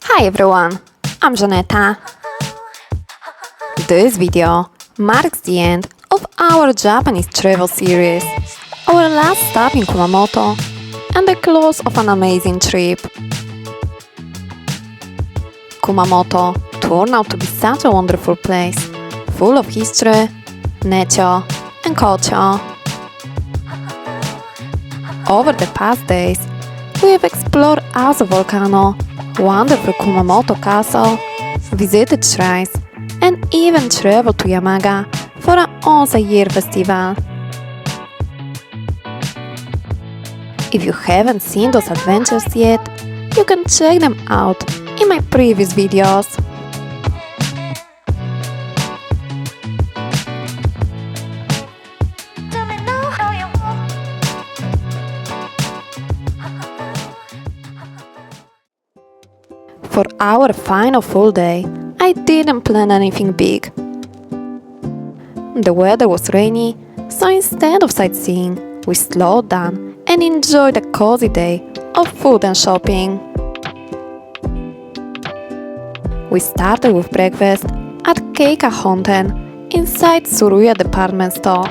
Hi everyone, I'm Żaneta. This video marks the end of our Japanese travel series, our last stop in Kumamoto, and the close of an amazing trip. Kumamoto turned out to be such a wonderful place, full of history, nature, and culture. Over the past days, we have explored Azja volcano, wonderful Kumamoto castle, visited shrines, and even traveled to Yamaga for an once-a-year festival. If you haven't seen those adventures yet, you can check them out in my previous videos. For our final full day, I didn't plan anything big. The weather was rainy, so instead of sightseeing, we slowed down and enjoyed a cozy day of food and shopping. We started with breakfast at Keika Honten inside Tsuruya department store.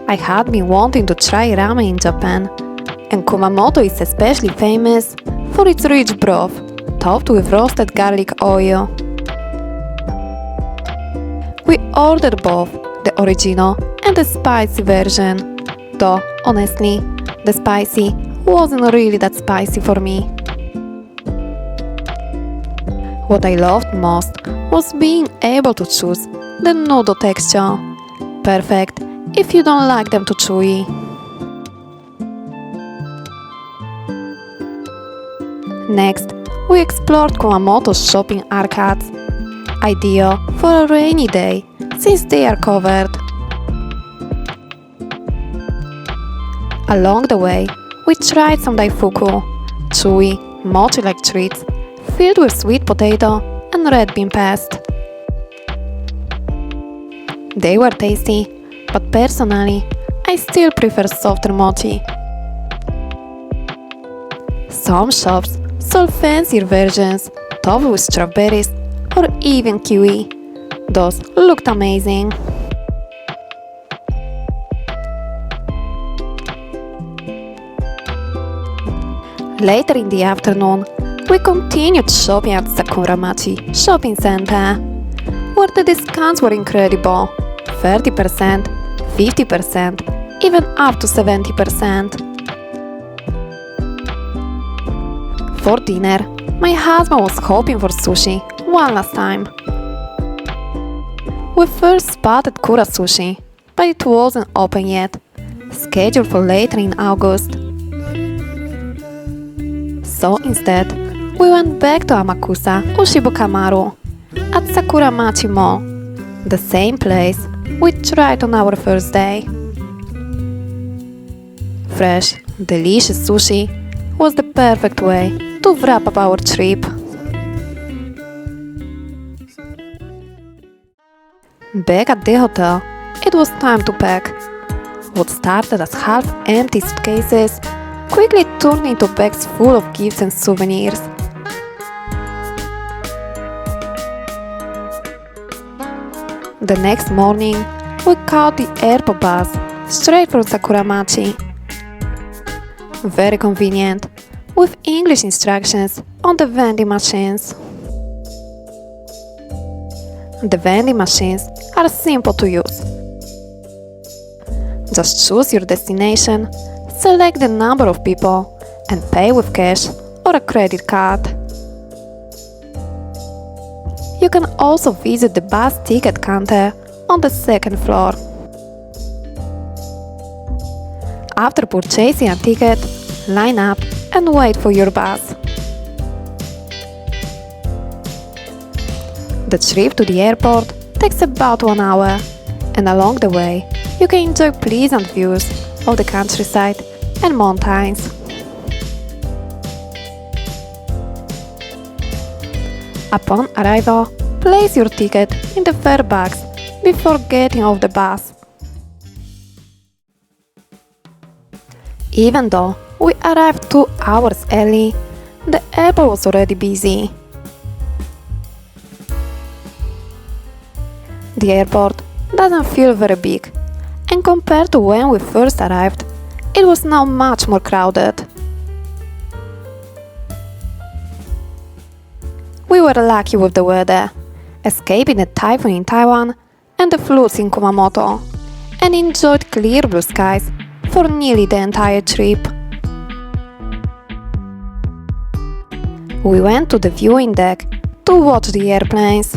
I had been wanting to try ramen in Japan, and Kumamoto is especially famous for its rich broth, topped with roasted garlic oil. We ordered both the original and the spicy version, though honestly, the spicy wasn't really that spicy for me. What I loved most was being able to choose the noodle texture, perfect if you don't like them too chewy. Next, we explored Kumamoto's shopping arcades, ideal for a rainy day since they are covered. Along the way, we tried some daifuku, chewy, mochi-like treats filled with sweet potato and red bean paste. They were tasty, but personally, I still prefer softer mochi. Some shops sold fancier versions, topped with strawberries or even kiwi. Those looked amazing. Later in the afternoon, we continued shopping at Sakuramachi Shopping Center, where the discounts were incredible: 30%, 50%, even up to 70%. For dinner, my husband was hoping for sushi one last time. We first spotted Kura Sushi, but it wasn't open yet, scheduled for later in August. So instead, we went back to Amakusa Ushibukamaru at Sakuramachi Mall, the same place we tried on our first day. Fresh, delicious sushi was the perfect way to wrap up our trip. Back at the hotel, it was time to pack. What started as half-empty suitcases quickly turned into bags full of gifts and souvenirs. The next morning, we caught the airport bus straight from Sakuramachi. Very convenient, with English instructions on the vending machines. The vending machines are simple to use. Just choose your destination, select the number of people, and pay with cash or a credit card. You can also visit the bus ticket counter on the second floor. After purchasing a ticket, line up and wait for your bus. The trip to the airport takes about 1 hour, and along the way, you can enjoy pleasant views of the countryside and mountains. Upon arrival, place your ticket in the fare box before getting off the bus. Even though we arrived 2 hours early. The airport was already busy. The airport doesn't feel very big, and compared to when we first arrived, it was now much more crowded. We were lucky with the weather, escaping the typhoon in Taiwan and the floods in Kumamoto, and enjoyed clear blue skies for nearly the entire trip. We went to the viewing deck to watch the airplanes,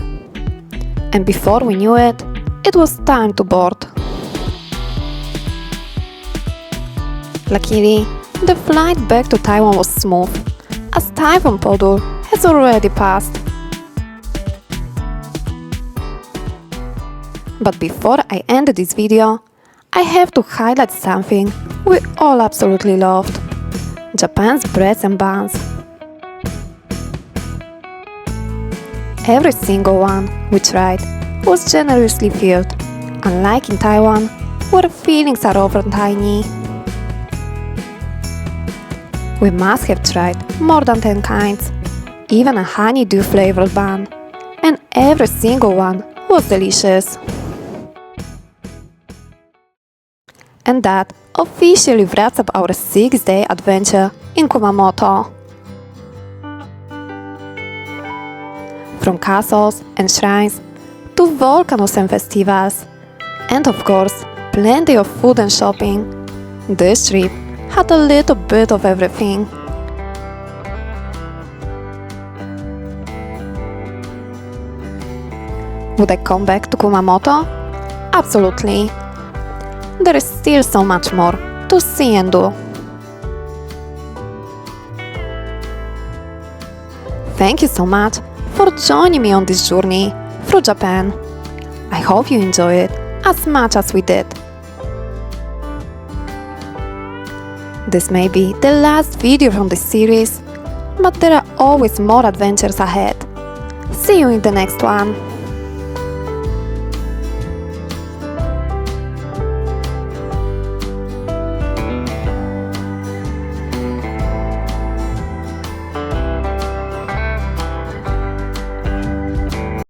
and before we knew it, it was time to board. Luckily, the flight back to Taiwan was smooth, as Typhoon Podróże has already passed. But before I end this video, I have to highlight something we all absolutely loved: Japan's breads and buns. Every single one we tried was generously filled, unlike in Taiwan, where fillings are often tiny. We must have tried more than 10 kinds, even a honeydew flavored bun, and every single one was delicious. And that officially wraps up our 6-day adventure in Kumamoto. From castles and shrines to volcanoes and festivals, and of course, plenty of food and shopping, this trip had a little bit of everything. Would I come back to Kumamoto? Absolutely. There is still so much more to see and do. Thank you so much for joining me on this journey through Japan. I hope you enjoy it as much as we did. This may be the last video from this series, but there are always more adventures ahead. See you in the next one!